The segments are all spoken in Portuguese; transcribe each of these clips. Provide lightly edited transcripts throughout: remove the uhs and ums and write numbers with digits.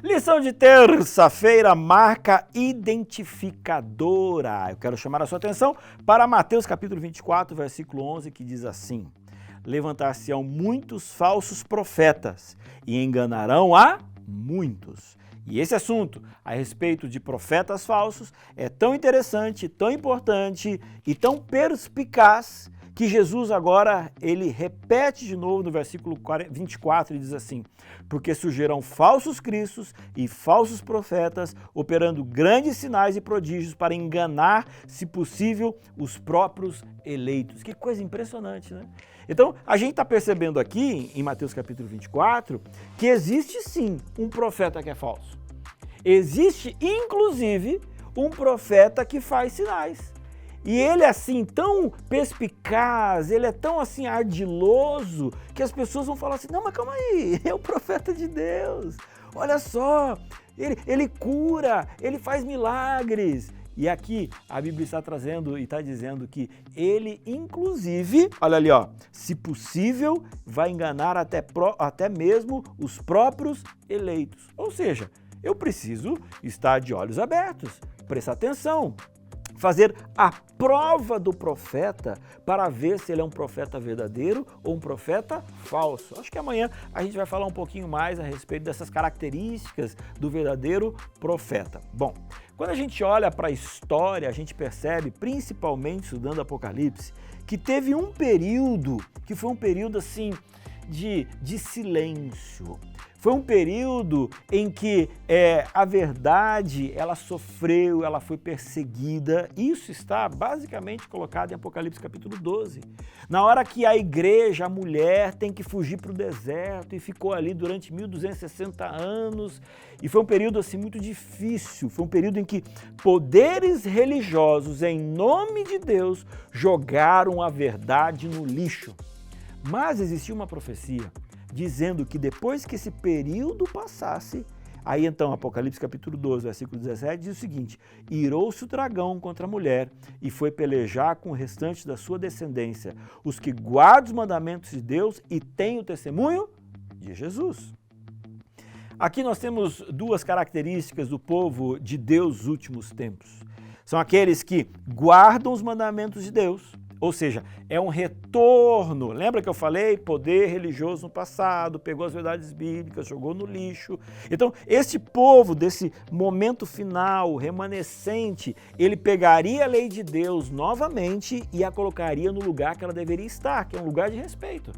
Lição de terça-feira, marca identificadora. Eu quero chamar a sua atenção para Mateus capítulo 24, versículo 11, que diz assim: levantar-se-ão muitos falsos profetas e enganarão a muitos. E esse assunto a respeito de profetas falsos é tão interessante, tão importante e tão perspicaz que Jesus agora, ele repete de novo no versículo 24 e diz assim: porque surgirão falsos cristos e falsos profetas, operando grandes sinais e prodígios para enganar, se possível, os próprios eleitos. Que coisa impressionante, né? Então, a gente está percebendo aqui, em Mateus capítulo 24, que existe sim um profeta que é falso. Existe, inclusive, um profeta que faz sinais. E ele é assim tão perspicaz, ele é tão assim ardiloso, que as pessoas vão falar assim: não, mas calma aí, é o profeta de Deus, olha só, ele cura, ele faz milagres. E aqui a Bíblia está trazendo e está dizendo que ele, inclusive, olha ali, ó, se possível, vai enganar até mesmo os próprios eleitos. Ou seja, eu preciso estar de olhos abertos, prestar atenção, fazer a prova do profeta para ver se ele é um profeta verdadeiro ou um profeta falso. Acho que amanhã a gente vai falar um pouquinho mais a respeito dessas características do verdadeiro profeta. Bom, quando a gente olha para a história, a gente percebe, principalmente estudando Apocalipse, que teve um período que foi um período assim de silêncio. Foi um período em que a verdade, ela sofreu, ela foi perseguida. Isso está basicamente colocado em Apocalipse capítulo 12. Na hora que a igreja, a mulher, tem que fugir para o deserto e ficou ali durante 1260 anos. E foi um período assim muito difícil. Foi um período em que poderes religiosos, em nome de Deus, jogaram a verdade no lixo. Mas existia uma profecia dizendo que depois que esse período passasse, aí então Apocalipse capítulo 12, versículo 17, diz o seguinte: irou-se o dragão contra a mulher e foi pelejar com o restante da sua descendência, os que guardam os mandamentos de Deus e têm o testemunho de Jesus. Aqui nós temos duas características do povo de Deus nos últimos tempos. São aqueles que guardam os mandamentos de Deus, ou seja, é um retorno. Lembra que eu falei? Poder religioso no passado, pegou as verdades bíblicas, jogou no lixo. Então, este povo, desse momento final, remanescente, ele pegaria a lei de Deus novamente e a colocaria no lugar que ela deveria estar, que é um lugar de respeito.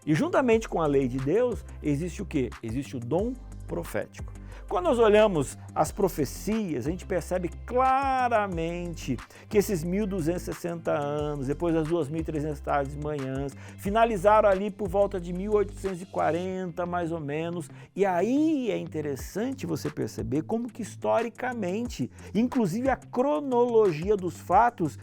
E juntamente com a lei de Deus, existe o quê? Existe o dom profético. Quando nós olhamos as profecias, a gente percebe claramente que esses 1260 anos, depois das 2300 tardes e manhãs, finalizaram ali por volta de 1840, mais ou menos. E aí é interessante você perceber como que historicamente, inclusive a cronologia dos fatos,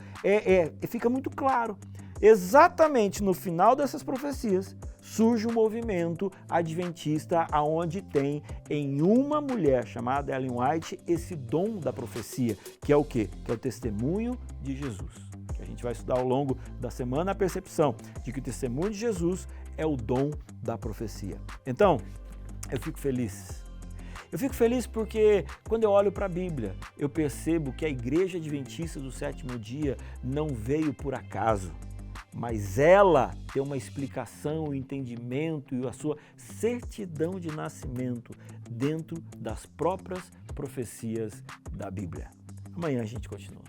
fica muito claro. Exatamente no final dessas profecias, surge um movimento adventista aonde tem em uma mulher chamada Ellen White esse dom da profecia, que é o quê? Que é o testemunho de Jesus. Que a gente vai estudar ao longo da semana a percepção de que o testemunho de Jesus é o dom da profecia. Então, eu fico feliz. Eu fico feliz porque quando eu olho para a Bíblia, eu percebo que a Igreja Adventista do Sétimo Dia não veio por acaso, mas ela tem uma explicação, um entendimento e a sua certidão de nascimento dentro das próprias profecias da Bíblia. Amanhã a gente continua.